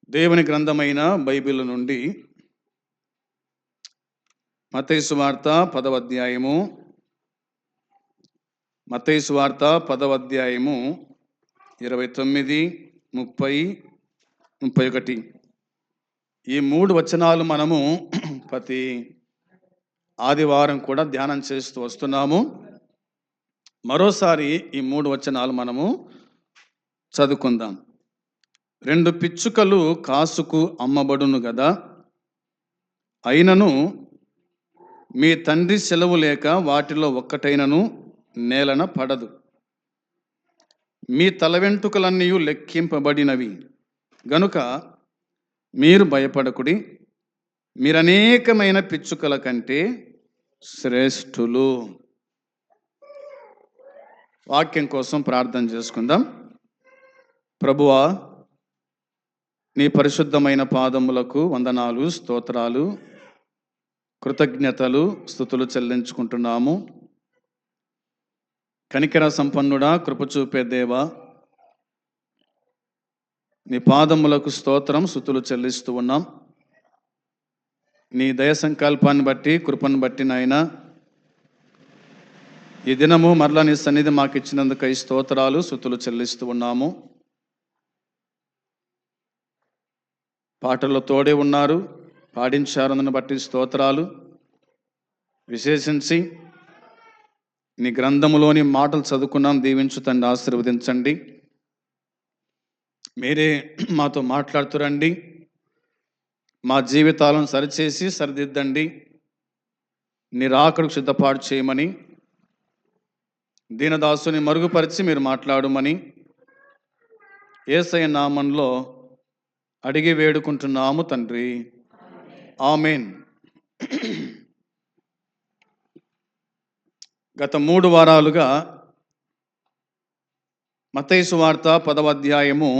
దేవుని గ్రంథమైన బైబిల్ నుండి మత్తయి సువార్త 10వ అధ్యాయము 29, 30, 31 ఈ 3 వచనాలు మనము ప్రతి ఆదివారం కూడా ధ్యానం చేస్తూ వస్తున్నాము. మరోసారి ఈ 3 వచనాలు మనము చదువుకుందాం. 2 పిచ్చుకలు కాసుకు అమ్మబడును గదా, అయినను మీ తండ్రి సెలవు లేక వాటిలో ఒక్కటైనను నేలన పడదు. మీ తల వెంట్రుకలన్నీ లెక్కింపబడినవి గనుక మీరు భయపడకుడి. మీరనేకమైన పిచ్చుకల కంటే శ్రేష్ఠులు. వాక్యం కోసం ప్రార్థన చేసుకుందాం. ప్రభువా, నీ పరిశుద్ధమైన పాదములకు వందనాలు, స్తోత్రాలు, కృతజ్ఞతలు, స్తుతులు చెల్లించుకుంటున్నాము. కనికర సంపన్నుడా, కృప చూపే దేవా, నీ పాదములకు స్తోత్రం, స్తుతులు చెల్లిస్తూ ఉన్నాం. నీ దయ సంకల్పాన్ని బట్టి, కృపను బట్టి నాయనా, ఈ దినము మరలా నీ సన్నిధి మాకు ఇచ్చినందుకై స్తోత్రాలు, స్తుతులు చెల్లిస్తూ ఉన్నాము. పాటల్లో తోడే ఉన్నారు, పాడించారని బట్టి స్తోత్రాలు. విశేషించి నీ గ్రంథములోని మాటలు చదువుకున్నాం. దీవించు తండ్రి, ఆశీర్వదించండి. మీరే మాతో మాట్లాడుతురండి. మా జీవితాలను సరిచేసి సరిదిద్దండి. నీ రాకడకు సిద్ధపాటు చేయమని, దీనదాసుని మరుగుపరిచి మీరు మాట్లాడమని యేసయ్య నామంలో అడిగి వేడుకుంటున్నాము తండ్రి, ఆమేన్. గత 3 వారాలుగా మత్తయి సువార్త 10వ అధ్యాయము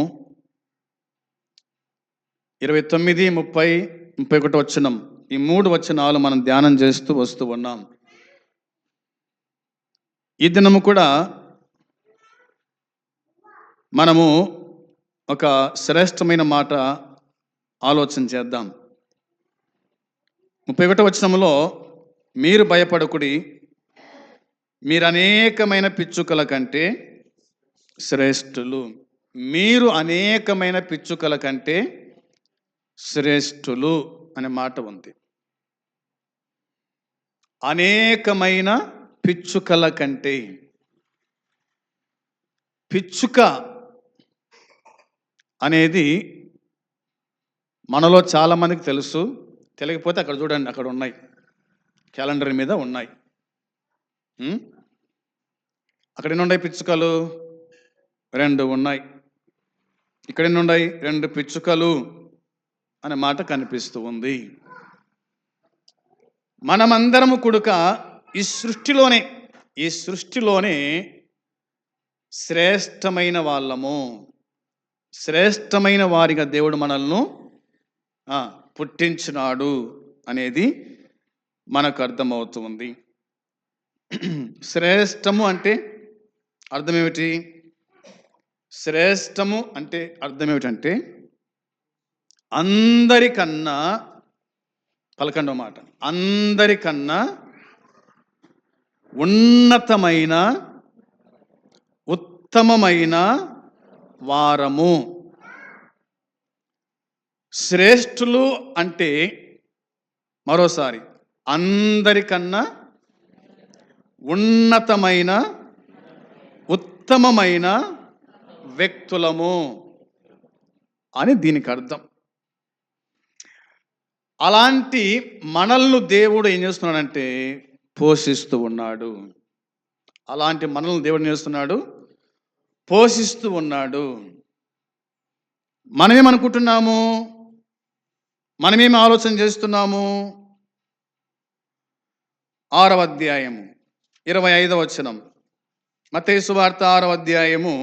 29, 30, 31 వచనం, ఈ 3 వచనాలు మనం ధ్యానం చేస్తూ వస్తూ ఉన్నాం. ఈ దినము కూడా మనము ఒక శ్రేష్టమైన మాట ఆలోచన చేద్దాం. 31 వచనంలో, మీరు భయపడకుడి, మీరు అనేకమైన పిచ్చుకల కంటే శ్రేష్ఠులు. మీరు అనేకమైన పిచ్చుకల కంటే శ్రేష్ఠులు అనే మాట ఉంది. అనేకమైన పిచ్చుకల కంటే. పిచ్చుక అనేది మనలో చాలామందికి తెలుసు. తెలియకపోతే అక్కడ చూడండి, అక్కడ ఉన్నాయి, క్యాలెండర్ మీద ఉన్నాయి. అక్కడ ఎన్ని ఉన్నాయి పిచ్చుకలు? 2 ఉన్నాయి. ఇక్కడ ఎన్ని ఉన్నాయి? 2 పిచ్చుకలు అనే మాట కనిపిస్తూ ఉంది. మనమందరము కూడక ఈ సృష్టిలోనే శ్రేష్టమైన వాళ్ళము. శ్రేష్టమైన వారిగా దేవుడు మనల్ని పుట్టించినాడు అనేది మనకు అర్థమవుతుంది. శ్రేష్టము అంటే అర్థం ఏమిటి? శ్రేష్టము అంటే అర్థం ఏమిటంటే అందరికన్నా, పలకండో మాట, అందరికన్నా ఉన్నతమైన, ఉత్తమమైన వారము. శ్రేష్ఠులు అంటే మరోసారి అందరికన్నా ఉన్నతమైన, ఉత్తమమైన వ్యక్తులము అని దీనికి అర్థం. అలాంటి మనల్ని దేవుడు ఏం చేస్తున్నాడంటే పోషిస్తూ ఉన్నాడు. అలాంటి మనల్ని దేవుడు ఏం చేస్తున్నాడు? పోషిస్తూ ఉన్నాడు. మనమేమనుకుంటున్నాము? మనమేమి ఆలోచన చేస్తున్నాము? 6వ అధ్యాయము 25వ వచనం, మత్తయి సువార్త 6వ అధ్యాయము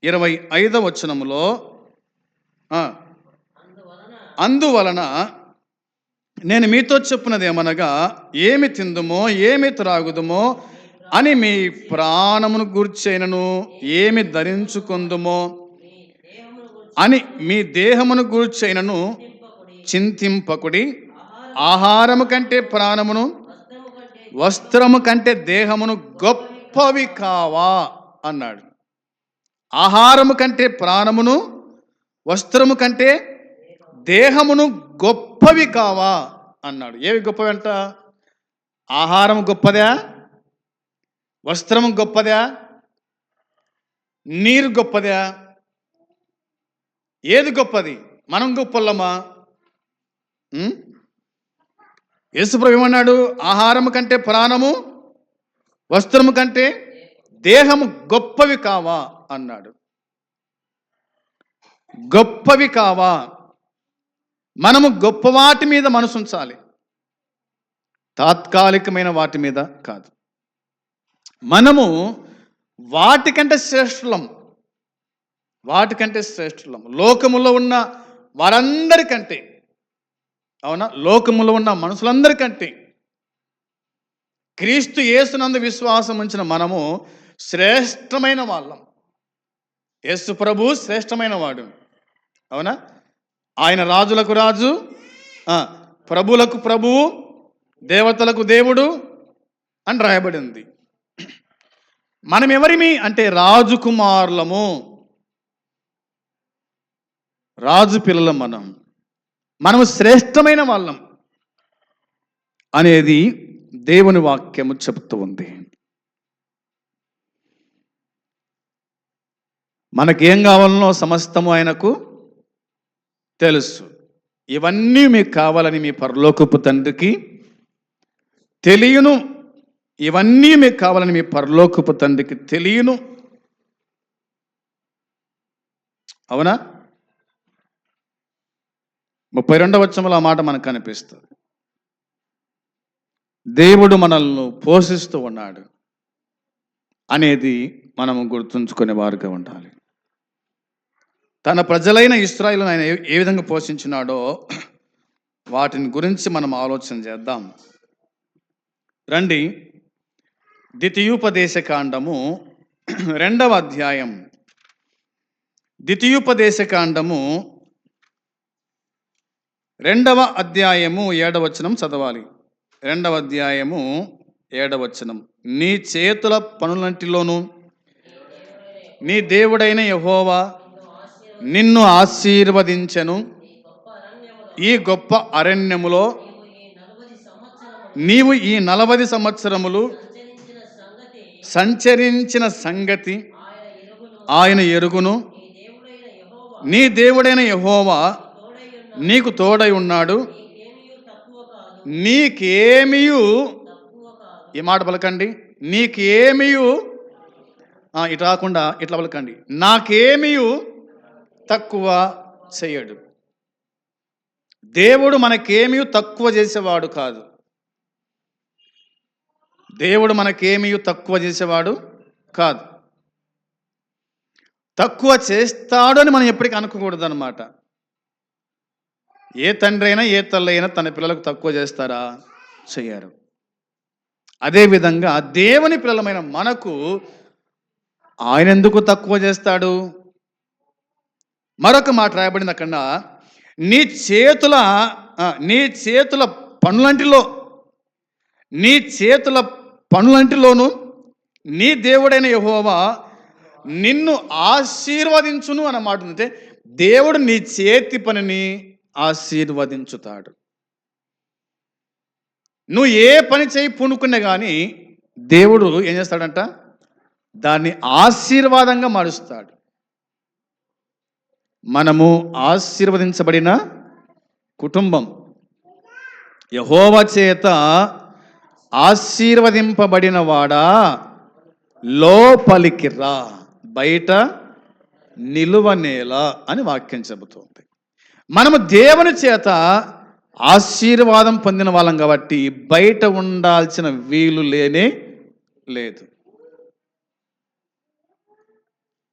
25వ వచనములో, అందువలన నేను మీతో చెప్పున్నది ఏమనగా, ఏమి తిందుమో ఏమి త్రాగుదుమో అని మీ ప్రాణమును గూర్చైనను, ఏమి ధరించుకుందుమో అని మీ దేహమును గూర్చైనను చింతింపకుడి. ఆహారము కంటే ప్రాణమును, వస్త్రము కంటే దేహమును గొప్పవి కావా అన్నాడు. ఆహారము కంటే ప్రాణమును, వస్త్రము కంటే దేహమును గొప్పవి కావా అన్నాడు. ఏవి గొప్పవంట? ఆహారం గొప్పదా? వస్త్రము గొప్పదా? నీరు గొప్పదా? ఏది గొప్పది? మనం గొప్పలమా? యేసుప్రభు ఏమన్నాడు? ఆహారము కంటే ప్రాణము, వస్త్రము కంటే దేహము గొప్పవి కావా అన్నాడు. గొప్పవి కావా? మనము గొప్ప వాటి మీద మనసు ఉంచాలి, తాత్కాలికమైన వాటి మీద కాదు. మనము వాటికంటే శ్రేష్ఠులం, వాటికంటే శ్రేష్ఠులం. లోకములో ఉన్న వారందరికంటే, అవునా, లోకములో ఉన్న మనుషులందరికంటే క్రీస్తు యేసునందు విశ్వాసం ఉంచిన మనము శ్రేష్టమైన వాళ్ళం. యేసు ప్రభు శ్రేష్టమైన వాడు, అవునా. ఆయన రాజులకు రాజు, ప్రభులకు ప్రభువు, దేవతలకు దేవుడు అని రాయబడింది. మనం ఎవరిమి అంటే రాజుకుమారులము, రాజు పిల్లలం. మనము శ్రేష్టమైన వాళ్ళం అనేది దేవుని వాక్యము చెబుతూ ఉంది. మనకేం కావాలనో సమస్తము ఆయనకు తెలుసు. ఇవన్నీ మీకు కావాలని మీ పరలోకపు తండ్రికి తెలియను. ఇవన్నీ మీకు కావాలని మీ పరలోకపు తండ్రికి తెలియను, అవునా. 32వ వచనంలో ఆ మాట మనకు కనిపిస్తుంది. దేవుడు మనల్ని పోషిస్తూ ఉన్నాడు అనేది మనము గుర్తుంచుకునే వారుగా ఉండాలి. తన ప్రజలైన ఇశ్రాయేలును ఆయన ఏ విధంగా పోషించినాడో వాటిని గురించి మనం ఆలోచన చేద్దాం. రండి, ద్వితీయోపదేశ కాండము 2వ అధ్యాయం. ద్వితీయోపదేశ కాండము 2వ అధ్యాయము 7వ వచనం చదవాలి. 2వ అధ్యాయము 7వ వచనం. నీ చేతుల పనులంటిలోనూ నీ దేవుడైన యెహోవా నిన్ను ఆశీర్వదించెను. ఈ గొప్ప అరణ్యములో నీవు ఈ 40 సంవత్సరములు సంచరించిన సంగతి ఆయన ఎరుగును. నీ దేవుడైన యెహోవా నీకు తోడై ఉన్నాడు. నీకేమియు, ఈ మాట పలకండి, నీకేమియు, ఇటు రాకుండా ఇట్లా పలకండి, నాకేమియు తక్కువ చేయడు. దేవుడు మనకేమీ తక్కువ చేసేవాడు కాదు. దేవుడు మనకేమీ తక్కువ చేసేవాడు కాదు. తక్కువ చేస్తాడు అని మనం ఎప్పటికీ అనుకోకూడదు అన్నమాట. ఏ తండ్రి అయినా ఏ తల్లి అయినా తన పిల్లలకు తక్కువ చేస్తారా? చెయ్యరు. అదేవిధంగా దేవుని పిల్లలమైన మనకు ఆయన ఎందుకు తక్కువ చేస్తాడు? మరొక మాట రాయబడింది అక్కడ, నీ చేతుల పనులంటిలోను నీ దేవుడైన యెహోవా నిన్ను ఆశీర్వదించును అన్నమాట. అంటే దేవుడు నీ చేతి పనిని ఆశీర్వదించుతాడు. నువ్వు ఏ పని చేయి పూనుకున్నా కానీ దేవుడు ఏం చేస్తాడంట? దాన్ని ఆశీర్వాదంగా మారుస్తాడు. మనము ఆశీర్వదించబడిన కుటుంబం. యెహోవా చేత ఆశీర్వదింపబడిన వాడా లోపలికి రా, బయట నిలువనేల అని వాక్యం చెబుతుంది. మనము దేవుని చేత ఆశీర్వాదం పొందిన వాళ్ళం కాబట్టి బయట ఉండాల్సిన వీలు లేనే లేదు.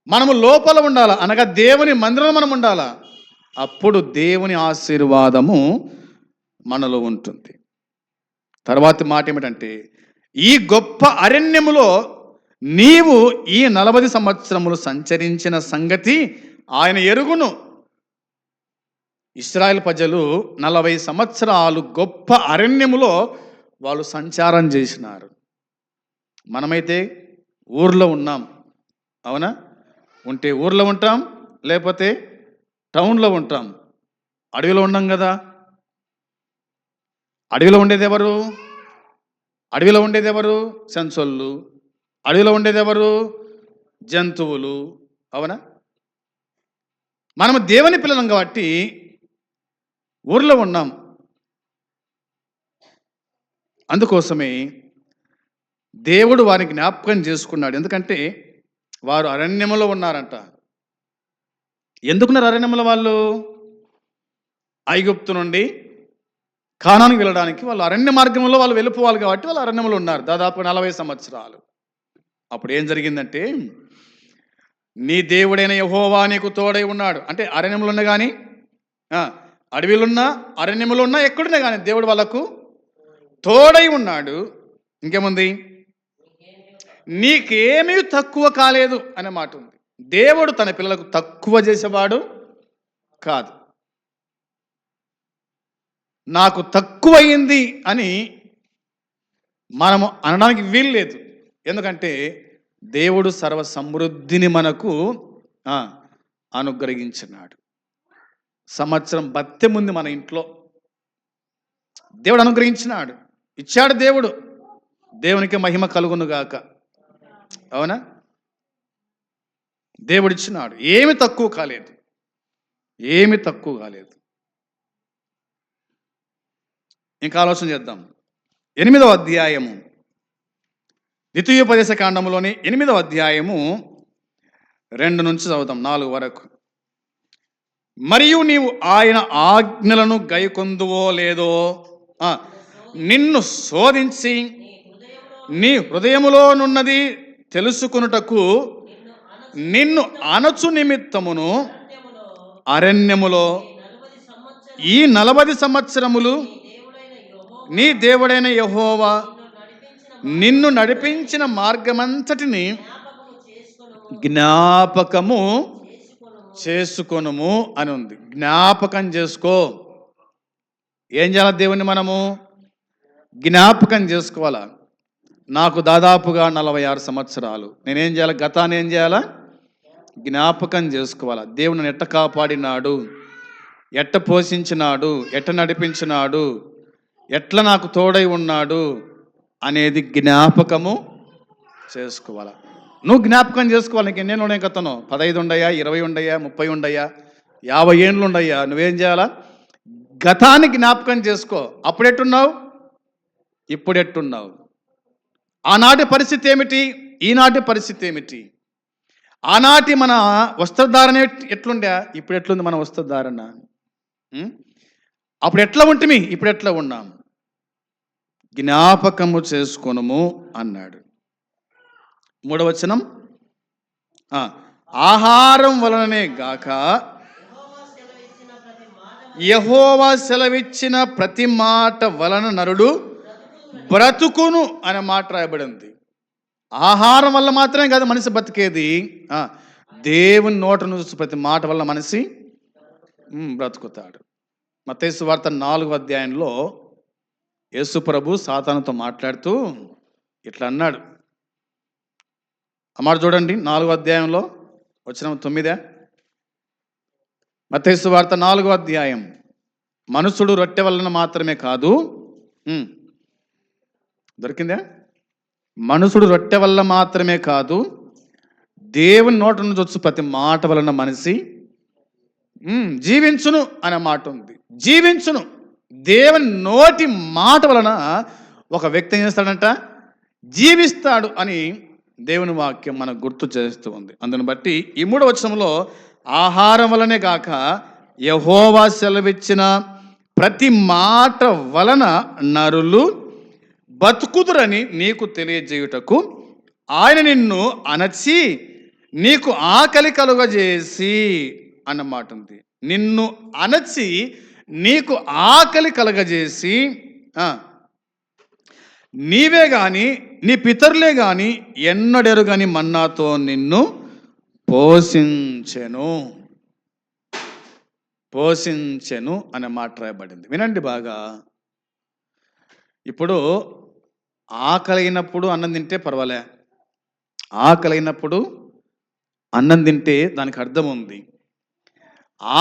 మనము లోపల ఉండాలా, అనగా దేవుని మందిరంలో మనం ఉండాలా. అప్పుడు దేవుని ఆశీర్వాదము మనలో ఉంటుంది. తర్వాతి మాట ఏమిటంటే, ఈ గొప్ప అరణ్యములో నీవు ఈ 40 సంవత్సరములు సంచరించిన సంగతి ఆయన ఎరుగును. ఇశ్రాయేల్ ప్రజలు 40 సంవత్సరాలు గొప్ప అరణ్యములో వాళ్ళు సంచారం చేసినారు. మనమైతే ఊర్లో ఉన్నాం, అవునా? ఉంటే ఊర్లో ఉంటాం, లేకపోతే టౌన్లో ఉంటాం. అడవిలో ఉన్నాం కదా. అడవిలో ఉండేది ఎవరు? అడవిలో ఉండేది ఎవరు? సెన్సోళ్ళు. అడవిలో ఉండేది ఎవరు? జంతువులు, అవునా? మనము దేవుని పిల్లలం కాబట్టి ఊర్లో ఉన్నాం. అందుకోసమే దేవుడు వారిని జ్ఞాపకం చేసుకున్నాడు. ఎందుకంటే వారు అరణ్యములో ఉన్నారంట. ఎందుకున్నారు అరణ్యములో వాళ్ళు? ఐగుప్తు నుండి కానానికి వెళ్ళడానికి వాళ్ళు అరణ్య మార్గంలో వాళ్ళు వెళ్ళిపోవాలి కాబట్టి వాళ్ళు అరణ్యములో ఉన్నారు దాదాపు 40 సంవత్సరాలు. అప్పుడు ఏం జరిగిందంటే, నీ దేవుడైన యెహోవా నీకు తోడై ఉన్నాడు. అంటే అరణ్యములు ఉన్నా కానీ, అడవిలున్నా, అరణ్యములు ఉన్నా, ఎక్కడున్నా కానీ దేవుడు వాళ్ళకు తోడై ఉన్నాడు. ఇంకేముంది? నీకేమీ తక్కువ కాలేదు అనే మాట ఉంది. దేవుడు తన పిల్లలకు తక్కువ చేసేవాడు కాదు. నాకు తక్కువయింది అని మనము అనడానికి వీలు లేదు. ఎందుకంటే దేవుడు సర్వ సమృద్ధిని మనకు అనుగ్రహించినాడు. సంవత్సరం బత్తెం ఉంది మన ఇంట్లో, దేవుడు అనుగ్రహించినాడు, ఇచ్చాడు దేవుడు. దేవునికి మహిమ కలుగును గాక, అవునా? దేవుడు ఇచ్చినాడు, ఏమి తక్కువ కాలేదు, ఏమి తక్కువ కాలేదు. ఇంకా ఆలోచన చేద్దాం. 8వ అధ్యాయము, ద్వితీయోపదేశ కాండంలోని 8వ అధ్యాయము 2 నుంచి చదువుతాం 4 వరకు. మరియు నీవు ఆయన ఆజ్ఞలను గైకొందువో లేదో నిన్ను శోధించి నీ హృదయములోనున్నది తెలుసుకొనుటకు నిన్ను అనచు నిమిత్తమును అరణ్యములో ఈ 40 సంవత్సరములు నీ దేవుడైన యెహోవా నిన్ను నడిపించిన మార్గమంతటిని జ్ఞాపకము చేసుకొనుము అని ఉంది. జ్ఞాపకం చేసుకో. ఏం చేయాలి? దేవుని మనము జ్ఞాపకం చేసుకోవాలా. నాకు దాదాపుగా 46 సంవత్సరాలు. నేనేం చేయాలి? గతాన్ని ఏం చేయాలా? జ్ఞాపకం చేసుకోవాలా. దేవుని ఎట్ట కాపాడినాడు, ఎట్ట పోషించినాడు, ఎట్ట నడిపించినాడు, ఎట్లా నాకు తోడై ఉన్నాడు అనేది జ్ఞాపకము చేసుకోవాలా. నువ్వు జ్ఞాపకం చేసుకోవాలి. నీకు ఎన్నేళ్ళు ఉన్నాయి? గతను 15 ఉండయా, 20 ఉండయా, 30 ఉండయా, 50 ఏళ్ళు ఉండయా? నువ్వేం చేయాలా? గతాన్ని జ్ఞాపకం చేసుకో. అప్పుడెట్టున్నావు, ఇప్పుడెట్టున్నావు, ఆనాటి పరిస్థితి ఏమిటి, ఈనాటి పరిస్థితి ఏమిటి, ఆనాటి మన వస్త్రధారణ ఎట్లుండే, ఇప్పుడు ఎట్లుంది మన వస్త్రధారణ, అప్పుడు ఎట్లా ఉంటిమి, ఇప్పుడు ఎట్లా ఉన్నాం, జ్ఞాపకము చేసుకొనుము అన్నాడు. 3వ వచనం, ఆహారం వలననే గాక యెహోవా సెలవిచ్చిన ప్రతి మాట వలన నరుడు బ్రతుకును అనే మాట రాయబడింది. ఆహారం వల్ల మాత్రమే కాదు మనిషి బతికేది, దేవుని నోట నుంచి ప్రతి మాట వల్ల మనిషి బ్రతుకుతాడు. మత్తయి సువార్త 4వ అధ్యాయంలో యేసు ప్రభు సాతానుతో మాట్లాడుతూ ఇట్లా అన్నాడు. అమ్మాట చూడండి, 4వ అధ్యాయంలో వచనం 9. మత్తయి సువార్త 4వ అధ్యాయం. మనుషుడు రొట్టె వలన మాత్రమే కాదు, దొరికిందా? మనుషుడు రొట్టె వల్ల మాత్రమే కాదు, దేవుని నోట నుంచి వచ్చు ప్రతి మాట వలన మనిషి జీవించును అనే మాట ఉంది. జీవించును. దేవుని నోటి మాట వలన ఒక వ్యక్తి ఏం చేస్తాడంట? జీవిస్తాడు అని దేవుని వాక్యం మనకు గుర్తు చేస్తూ ఉంది. అందుని బట్టి ఈ 3వ వచనంలో ఆహారం వలనే కాక యెహోవా సెలవిచ్చిన ప్రతి మాట వలన నరులు బతుకుదురని నీకు తెలియజేయుటకు ఆయన నిన్ను అణచి నీకు ఆకలి కలుగజేసి అన్నమాట ఉంది. నిన్ను అణచి నీకు ఆకలి కలగజేసి, నీవే గాని నీ పితరులే గాని ఎన్నడెరుగని మన్నాతో నిన్ను పోషించెను. పోషించెను అనే మాట రాయబడింది. వినండి బాగా. ఇప్పుడు ఆకలైనప్పుడు అన్నం తింటే పర్వాలే, ఆకలైనప్పుడు అన్నం తింటే దానికి అర్థం ఉంది.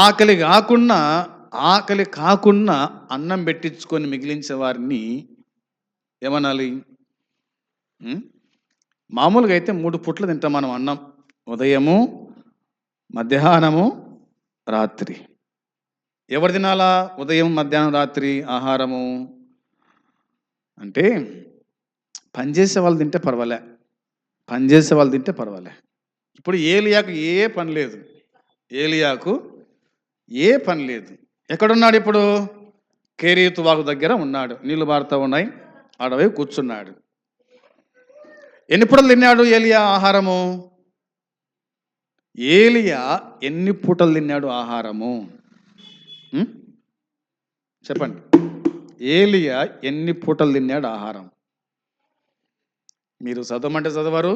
ఆకలి కాకుండా ఆకలి కాకుండా అన్నం పెట్టించుకొని మిగిలించే వారిని ఏమనాలి? మామూలుగా అయితే 3 పూట్లు తింటాం మనం అన్నం. ఉదయము, మధ్యాహ్నము, రాత్రి. ఎవరు తినాలా ఉదయం, మధ్యాహ్నం, రాత్రి ఆహారము? అంటే పనిచేసే వాళ్ళు తింటే పర్వాలే, పనిచేసే వాళ్ళు తింటే పర్వాలే. ఇప్పుడు ఏలియాకు ఏ పని లేదు, ఏలియాకు ఏ పని లేదు. ఎక్కడున్నాడు ఇప్పుడు? కేరీతు వాగు దగ్గర ఉన్నాడు. నీళ్లు పారుతూ ఉన్నాయి, ఆడవై కూర్చున్నాడు. ఎన్ని పూటలు తిన్నాడు ఏలియా ఆహారము? ఏలియా ఎన్ని పూటలు తిన్నాడు ఆహారము? చెప్పండి. ఏలియా ఎన్ని పూటలు తిన్నాడు ఆహారం? మీరు చదవమంటే చదవరు,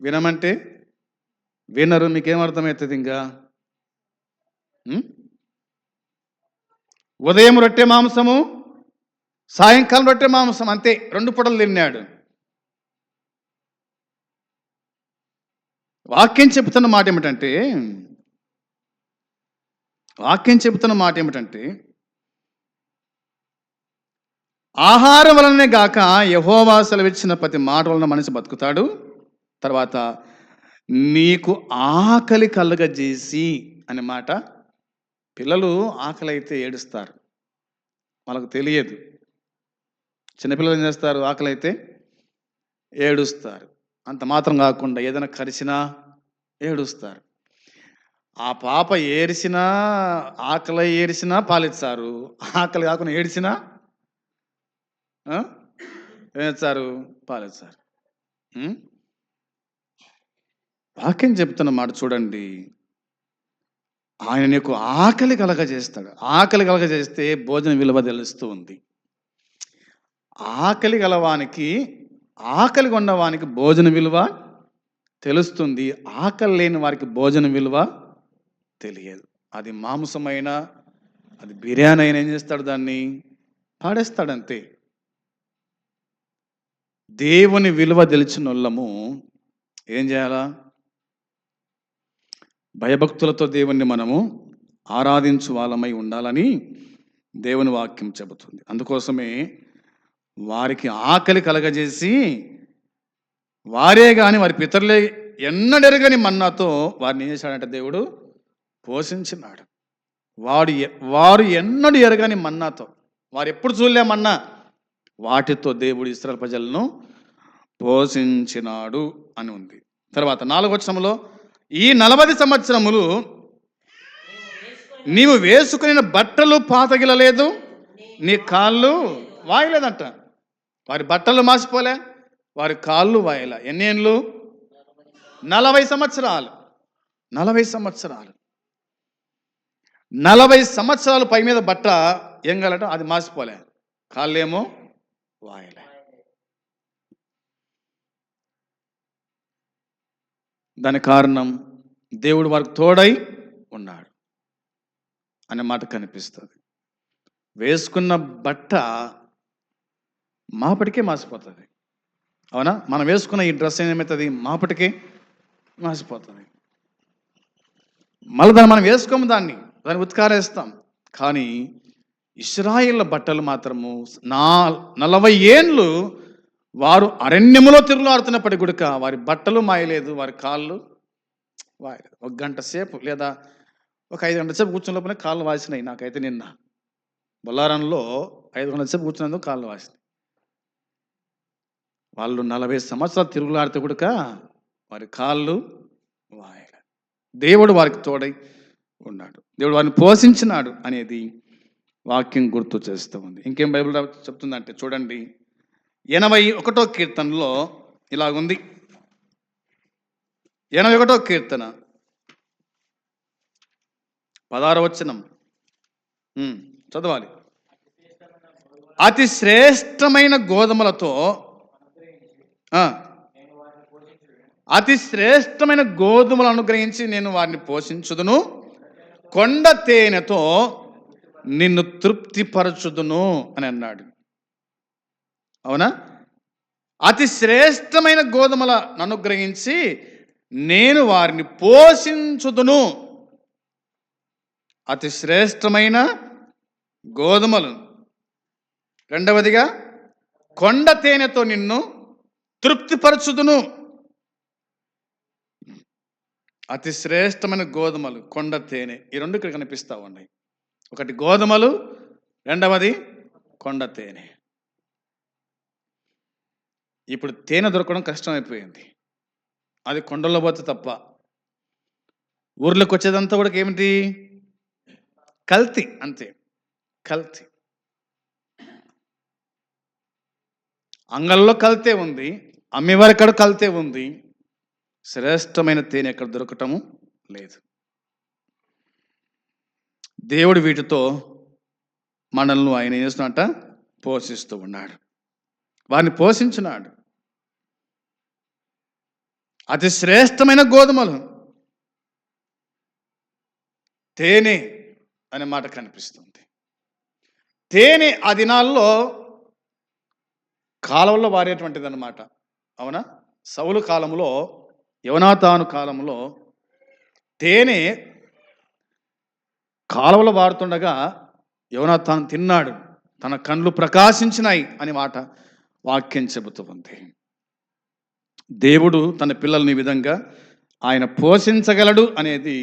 వినమంటే వినరు. మీకేమర్థమవుతుంది? ఇంకా ఉదయం రొట్టె మాంసము, సాయంకాలం రొట్టె మాంసం, అంతే. 2 పూటలు తిన్నాడు. వాక్యం చెబుతున్న మాట ఏమిటంటే ఆహారం వలనే గాక యెహోవా సెలవిచ్చిన ప్రతి మాట వలన మనిషి బతుకుతాడు. తర్వాత నీకు ఆకలి కలుగజేసి అనే మాట. పిల్లలు ఆకలి అయితే ఏడుస్తారు, వాళ్ళకు తెలియదు. చిన్నపిల్లలు ఏం చేస్తారు? ఆకలి అయితే ఏడుస్తారు. అంత మాత్రం కాకుండా ఏదైనా కరిచినా ఏడుస్తారు. ఆ పాప ఏరిసినా, ఆకలి ఏరిసినా పాలిస్తారు. ఆకలి కాకుండా ఏడిసినా ఏమిస్తారు? పాలిస్తారు. వాక్యం చెప్తున్న మాట చూడండి. ఆయన నీకు ఆకలి కలగజేస్తాడు. ఆకలి కలగజేస్తే భోజన విలువ తెలుస్తూ ఉంది. ఆకలి గలవానికి, ఆకలి ఉన్నవానికి భోజన విలువ తెలుస్తుంది. ఆకలి లేని వారికి భోజన విలువ తెలియదు. అది మాంసమైనా, అది బిర్యానీ అయినా ఏం చేస్తాడు? దాన్ని పాడేస్తాడంతే. దేవుని విలువ తెలిసినోళ్ళము ఏం చేయాలా? భయభక్తులతో దేవుణ్ణి మనము ఆరాధించు వాళ్ళమై ఉండాలని దేవుని వాక్యం చెబుతుంది. అందుకోసమే వారికి ఆకలి కలగజేసి, వారే కానీ వారి పితరులే ఎన్నడెరగని మన్నాతో వారిని ఏం చేశాడంటే దేవుడు పోషించినాడు. వారు ఎన్నడూ ఎరగని మన్నాతో, వారు ఎప్పుడు చూడలేమన్నా, వాటితో దేవుడు ఇశ్రాయేలు ప్రజలను పోషించినాడు అని ఉంది. తర్వాత 4వ వచనంలో ఈ 40 సంవత్సరములు నీవు వేసుకుని బట్టలు పాతగిలలేదు, నీ కాళ్ళు వాయలేదంట. వారి బట్టలు మాసిపోలే, వారి కాళ్ళు వాయల. ఎన్ని ఏళ్ళు? 40 సంవత్సరాలు. 40 సంవత్సరాలు. 40 సంవత్సరాలు పై మీద బట్ట ఏం కాలట? అది మాసిపోలే, కాళ్ళేమో వాయలే. దాని కారణం దేవుడు వారికి తోడై ఉన్నాడు అనే మాట కనిపిస్తుంది. వేసుకున్న బట్ట మాపటికే మాసిపోతుంది. అవునా? మనం వేసుకున్న ఈ డ్రెస్ ఏమవుతుంది? మాపటికే మాసిపోతుంది. మళ్ళీ దాన్ని మనం వేసుకోము, దాన్ని ఉత్కారేస్తాం. కానీ ఇశ్రాయేలు బట్టలు మాత్రము 40 ఏండ్లు వారు అరణ్యములో తిరుగులాడుతున్నప్పటికీ కూడా వారి బట్టలు మాయలేదు, వారి కాళ్ళు వాయలేదు. 1 గంట సేపు లేదా ఒక 5 గంటల సేపు కూర్చున్న లోపలే కాళ్ళు వాసినాయి. నాకైతే నిన్న బొల్లారంలో 5 గంటల సేపు కూర్చున్నందుకు కాళ్ళు వాసినాయి. వాళ్ళు 40 సంవత్సరాలు తిరుగులాడితే కూడా వారి కాళ్ళు వాయలేదు. దేవుడు వారికి తోడై ఉన్నాడు, దేవుడు వారిని పోషించినాడు అనేది వాక్యం గుర్తు చేస్తూ ఉంది. ఇంకేం బైబిల్ చెప్తుందంటే చూడండి, 81వ కీర్తనలో ఇలాగుంది. 81వ కీర్తన 16వ వచనం చదవాలి. అతి శ్రేష్టమైన గోధుమలతో, అతి శ్రేష్టమైన గోధుమలు అనుగ్రహించి నేను వారిని పోషించుదును, కొండ తేనెతో నిన్ను తృప్తిపరచుదును అని అన్నాడు. అవునా? అతి శ్రేష్టమైన గోధుమల అనుగ్రహించి నేను వారిని పోషించుదును. అతి శ్రేష్టమైన గోధుమలు. రెండవదిగా కొండ తేనెతో నిన్ను తృప్తిపరచుదును. అతి శ్రేష్టమైన గోధుమలు, కొండ తేనె, ఈ రెండు ఇక్కడ కనిపిస్తూ ఉన్నాయి. ఒకటి గోధుమలు, రెండవది కొండ తేనె. ఇప్పుడు తేనె దొరకడం కష్టమైపోయింది. అది కొండల్లో పోతే తప్ప. ఊర్లోకి వచ్చేదంతా కూడా ఏమిటి? కల్తీ, అంతే, కల్తీ. అంగల్లో కల్తే ఉంది, అమ్మేవారి కాడ కల్తే ఉంది. శ్రేష్టమైన తేనె ఎక్కడ దొరకటము లేదు. దేవుడు వీటితో మనల్ని ఆయన ఏం చేస్తున్నట్ట? పోషిస్తూ ఉన్నాడు. వారిని పోషించున్నాడు. అతి శ్రేష్టమైన గోధుమలు, తేనె అనే మాట కనిపిస్తుంది. తేనె ఆ దినాల్లో కాలంలో వారేటువంటిది అన్నమాట. అవునా? సౌలు కాలంలో, యోనాతాను కాలంలో తేనె కాలువలో వాడుతుండగా యోనాతాను తిన్నాడు, తన కళ్ళు ప్రకాశించినాయి అని మాట వాక్యం చెబుతూ ఉంది. దేవుడు తన పిల్లల్ని ఈ విధంగా ఆయన పోషించగలడు అనేది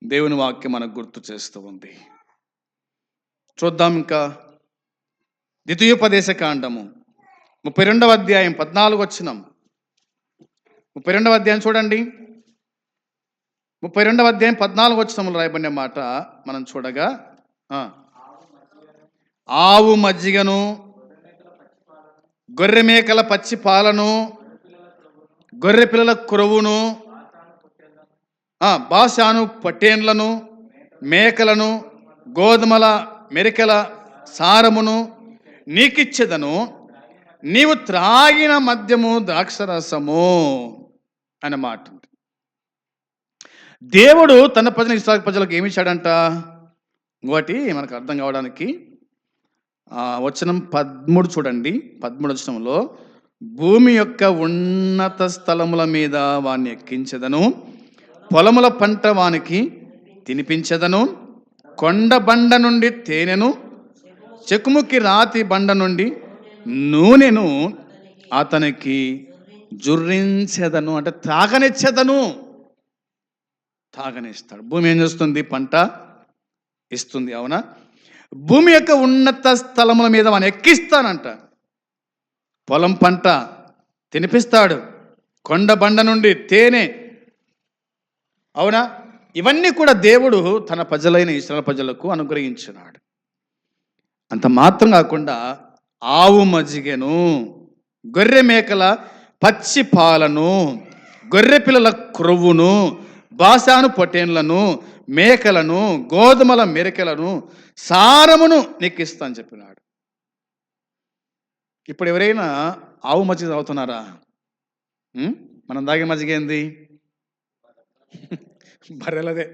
దేవుని వాక్యం మనకు గుర్తు చేస్తూ ఉంది. చూద్దాం ఇంకా ద్వితీయోపదేశ కాండము 32వ అధ్యాయం 14వ వచనం. 32వ అధ్యాయం చూడండి. 32వ అధ్యాయం 14వ వచనంలో రాయబడిన మాట మనం చూడగా, ఆవు మజ్జిగను, గొర్రె మేకల పచ్చి పాలను, గొర్రె పిల్లల క్రొవ్వును, బాషాను పట్టేన్లను, మేకలను, గోధుమల మెరికల సారమును నీకిచ్చెదను, నీవు త్రాగిన మద్యము ద్రాక్షరసము అనే మాట. దేవుడు తన ప్రజల ఇశ్రాయేలు ప్రజలకు ఏమి ఇచ్చాడంట? ఇంకోటి మనకు అర్థం కావడానికి వచనం 13 చూడండి. 13 వచనంలో, భూమి యొక్క ఉన్నత స్థలముల మీద వాణ్ణి ఎక్కించెదను, పొలముల పంట వానికి తినిపించెదను, కొండ బండ నుండి తేనెను, చెకుముకి రాతి బండ నుండి నూనెను అతనికి జుర్రించెదను. అంటే తాగనిచ్చెదను. తాగనిస్తాడు. భూమి ఏం చేస్తుంది? పంట ఇస్తుంది. అవునా? భూమి యొక్క ఉన్నత స్థలముల మీద వాడిని ఎక్కిస్తానంట. పొలం పంట తినిపిస్తాడు, కొండ బండ నుండి తేనె. అవునా? ఇవన్నీ కూడా దేవుడు తన ప్రజలైన ఇశ్రాయేలు ప్రజలకు అనుగ్రహించినాడు. అంత మాత్రం కాకుండా ఆవు మజ్జిగను, గొర్రె మేకల పచ్చి పాలను, గొర్రె పిల్లల క్రొవ్వును, బాషాను పొట్టేన్లను, మేకలను, గోధుమల మెరికలను, సారమును నీకు ఇస్తా అని చెప్పినాడు. ఇప్పుడు ఎవరైనా ఆవు మజ్జిగ తాగుతున్నారా? మనం తాగే మజ్జిగ ఏంది? బర్రెలదే.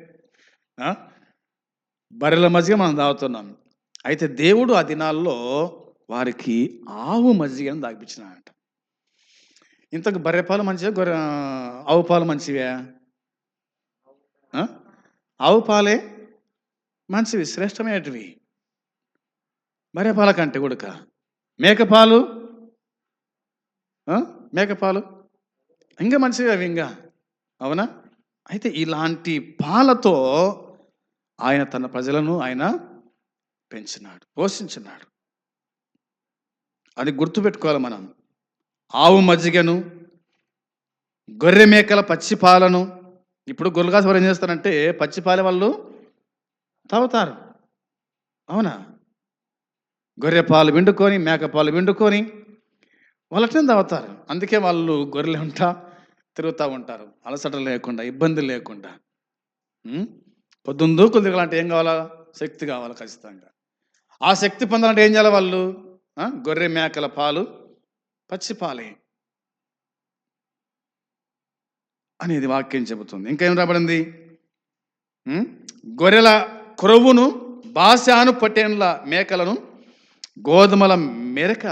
బర్రెల మజ్జిగ మనం తాగుతున్నాం. అయితే దేవుడు ఆ దినాల్లో వారికి ఆవు మజ్జిగను తాగిపించినాడంట. ఇంతకు బర్రె పాలు మంచివా, ఆవు పాలు మంచివా? ఆవు పాలే మంచివి, శ్రేష్టమైనటివి బర్రె పాల కంటే కూడా. మేకపాలు ఇంకా మంచివి అవి ఇంకా. అవునా? అయితే ఇలాంటి పాలతో ఆయన తన ప్రజలను ఆయన పెంచినాడు, పోషించినాడు. అది గుర్తుపెట్టుకోవాలి మనం. ఆవు మజ్జిగను, గొర్రె మేకల పచ్చి పాలను. ఇప్పుడు గొర్రెలు వారు ఏం చేస్తారంటే పచ్చి పాలే వాళ్ళు తాగుతారు. అవునా? గొర్రె పాలు విండుకొని, మేక పాలు విండుకొని వాళ్ళని తాగుతారు. అందుకే వాళ్ళు గొర్రెలు తిరుగుతూ ఉంటారు, అలసట లేకుండా, ఇబ్బంది లేకుండా. పొద్దున్న దూకులు తిరగాలంటే ఏం కావాలా? శక్తి కావాలి ఖచ్చితంగా. ఆ శక్తి పొందాలంటే ఏం చేయాలి వాళ్ళు? గొర్రె మేకల పాలు, పచ్చి పాలే అనేది వాక్యం చెబుతుంది. ఇంకా ఏం రాబడింది? ఉం? గొర్రెల క్రొవ్వును, బాశాను పట్టేనుల మేకలను, గోధుమల మెరక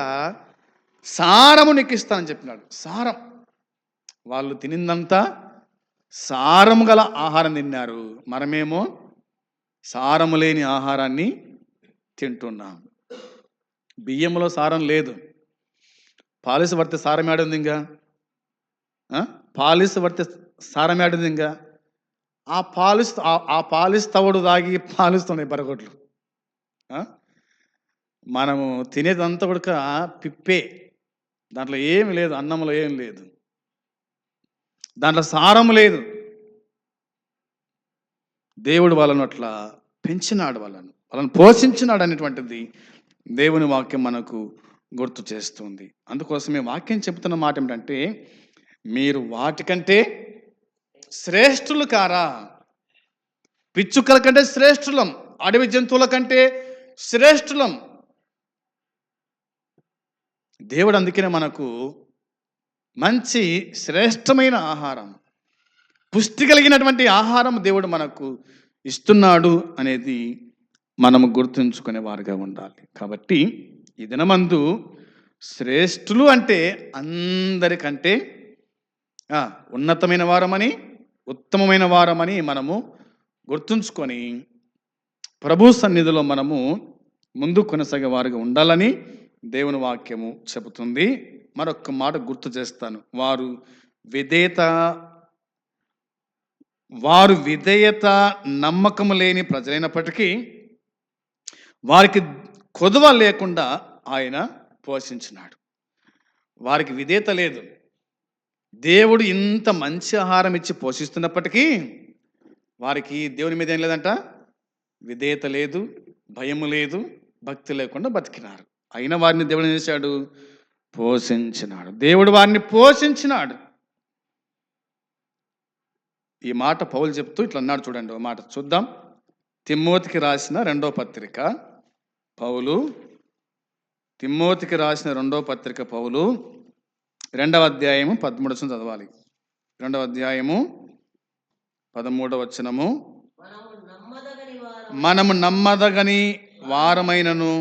సారము నీకు ఇస్తానని చెప్పినాడు. సారం, వాళ్ళు తినిందంతా సారము గల ఆహారం తిన్నారు. మనమేమో సారము లేని ఆహారాన్ని తింటున్నాం. బియ్యంలో సారం లేదు. పాలిస్ పడితే సారం ఏడుంది ఇంకా? పాలిస్ పడితే సారం ఏడుంది ఇంకా? ఆ పాలిస్ తవుడు తాగి పాలిస్తున్నాయి బరగొట్లు. మనము తినేదంతా కూడా పిప్పే, దాంట్లో ఏమి లేదు, అన్నంలో ఏం లేదు, దాంట్లో సారం లేదు. దేవుడు వాళ్ళను అట్లా పెంచినాడు, వాళ్ళను పోషించినాడు అనేటువంటిది దేవుని వాక్యం మనకు గుర్తు చేస్తుంది. అందుకోసమే వాక్యం చెబుతున్న మాట ఏమిటంటే, మీరు వాటికంటే శ్రేష్ఠులు కారా? పిచ్చుకల కంటే శ్రేష్ఠులం, అడవి జంతువుల కంటే శ్రేష్ఠులం. దేవుడు అందుకనే మనకు మంచి శ్రేష్టమైన ఆహారం, పుష్టి కలిగినటువంటి ఆహారం దేవుడు మనకు ఇస్తున్నాడు అనేది మనము గుర్తుంచుకునే వారుగా ఉండాలి. కాబట్టి ఈ దినమందు శ్రేష్ఠులు అంటే అందరికంటే ఉన్నతమైన వారమని, ఉత్తమమైన వారమని మనము గుర్తుంచుకొని ప్రభు సన్నిధిలో మనము ముందు కొనసాగే వారుగా ఉండాలని దేవుని వాక్యము చెబుతుంది. మరొక మాట గుర్తు చేస్తాను. వారు విధేయత నమ్మకము లేని ప్రజలైనప్పటికీ వారికి కొదువ లేకుండా ఆయన పోషించినాడు. వారికి విధేయత లేదు. దేవుడు ఇంత మంచి ఆహారం ఇచ్చి పోషిస్తున్నప్పటికీ వారికి దేవుని మీద ఏం లేదంట, విధేయత లేదు, భయము లేదు, భక్తి లేకుండా బతికినారు. అయినా వారిని దేవుడు ఏం చేశాడు? పోషించినాడు. దేవుడు వారిని పోషించినాడు. ఈ మాట పౌలు చెప్తూ ఇట్లా అన్నాడు. చూడండి, ఒక మాట చూద్దాం. తిమ్మోతికి రాసిన రెండో పత్రిక పౌలు, తిమ్మోతికి రాసిన రెండో పత్రిక పౌలు 2వ అధ్యాయము 13 చదవాలి. 2వ అధ్యాయము 13వ వచనము. మనము నమ్మదగని వారమైనను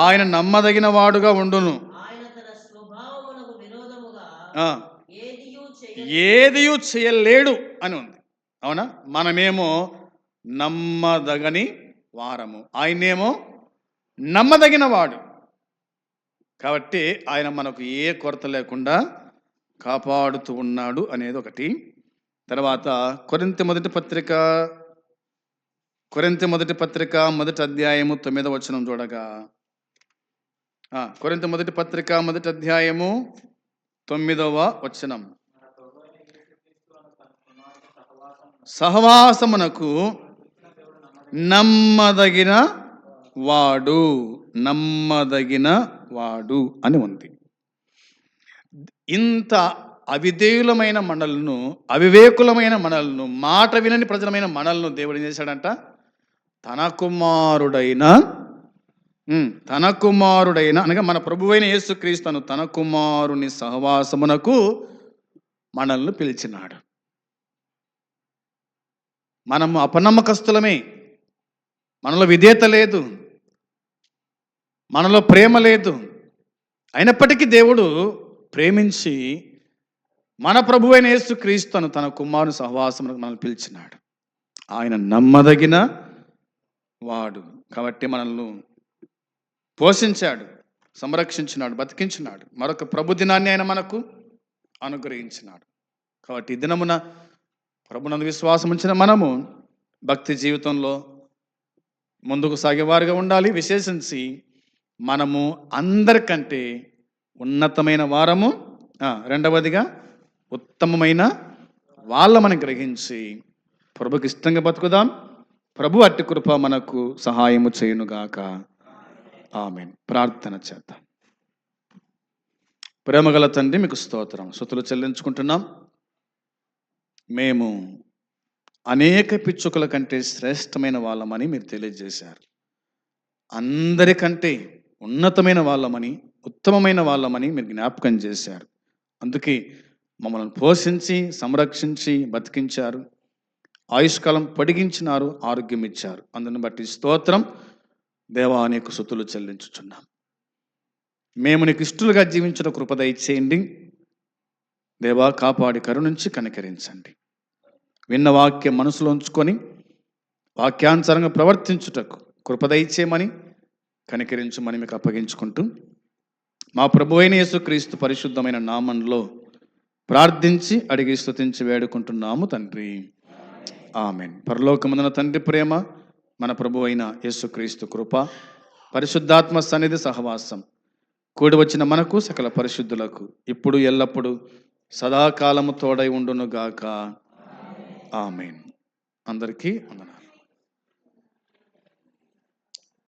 ఆయన నమ్మదగిన వాడుగా ఉండును, ఏదియూ చేయలేడు అని ఉంది. అవునా? మనమేమో నమ్మదగని వారము, ఆయనేమో నమ్మదగిన వాడు. కాబట్టి ఆయన మనకు ఏ కొరత లేకుండా కాపాడుతూ ఉన్నాడు అనేది ఒకటి. తర్వాత కొరింథీ మొదటి పత్రిక 1వ అధ్యాయము 9వ వచనం చూడగా, కొరింథీ మొదటి పత్రిక 1వ అధ్యాయము 9వ వచనం. సహవాసమునకు నమ్మదగిన వాడు అని ఉంది. ఇంత అవిధేయులమైన మనలను, అవివేకులమైన మనలను, మాట వినని ప్రజలమైన మనలను దేవుడు ఏం చేశాడంట? తన కుమారుడైన అనగా మన ప్రభువైన యేసుక్రీస్తును తన కుమారుని సహవాసమునకు మనల్ని పిలిచినాడు. మనము అపనమ్మకస్తులమే, మనలో విధేయత లేదు, మనలో ప్రేమ లేదు. అయినప్పటికీ దేవుడు ప్రేమించి మన ప్రభువైన యేసుక్రీస్తును తన కుమారుని సహవాసమునకు మనల్ని పిలిచినాడు. ఆయన నమ్మదగిన వాడు కాబట్టి మనల్ని పోషించాడు, సంరక్షించినాడు, బతికించినాడు. మరొక ప్రభు దినాన్ని ఆయన మనకు అనుగ్రహించినాడు. కాబట్టి ఈ దినమున ప్రభునందు విశ్వాసం ఉంచిన మనము భక్తి జీవితంలో ముందుకు సాగేవారుగా ఉండాలి. విశేషించి మనము అందరికంటే ఉన్నతమైన వారము, రెండవదిగా ఉత్తమమైన వాళ్ళమని గ్రహించి ప్రభుకి ఇష్టంగా బతుకుదాం. ప్రభు అట్టి కృప మనకు సహాయము చేయునుగాక. ఆమేన్. ప్రార్థన చేద్దాం. ప్రేమగల తండ్రి, మీకు స్తోత్రం, స్తుతులు చెల్లించుకుంటున్నాం. మేము అనేక పిచ్చుకల కంటే శ్రేష్టమైన వాళ్ళమని మీరు తెలియజేశారు. అందరికంటే ఉన్నతమైన వాళ్ళమని, ఉత్తమమైన వాళ్ళమని మీరు జ్ఞాపకం చేశారు. అందుకే మమ్మల్ని పోషించి, సంరక్షించి, బతికించారు. ఆయుష్కాలం పొడిగించినారు, ఆరోగ్యం ఇచ్చారు. అందుని బట్టి స్తోత్రం. దేవా నీకు స్తుతులు చెల్లించుచున్నాం. మేము నీకు ఇష్టలుగా జీవించిన కృప దయచేయండి. దేవా కాపాడి కరుణించి కనికరించండి. విన్న వాక్యం మనసులో ఉంచుకొని వాక్యానుసారంగా ప్రవర్తించుటకు కృప దయచేయమని, కనికరించమని మీకు అప్పగించుకుంటూ మా ప్రభు అయిన యేసుక్రీస్తు పరిశుద్ధమైన నామంలో ప్రార్థించి అడిగి స్తుతించి వేడుకుంటున్నాము తండ్రి. ఆమేన్. పరలోకమందున తండ్రి ప్రేమ, మన ప్రభు అయిన యేసుక్రీస్తు కృప, పరిశుద్ధాత్మ సన్నిధి సహవాసం కూడి వచ్చిన మనకు సకల పరిశుద్ధులకు ఇప్పుడు ఎల్లప్పుడూ సదాకాలము తోడై ఉండునుగాక. ఆమేన్. అందరికీ వందనాలు.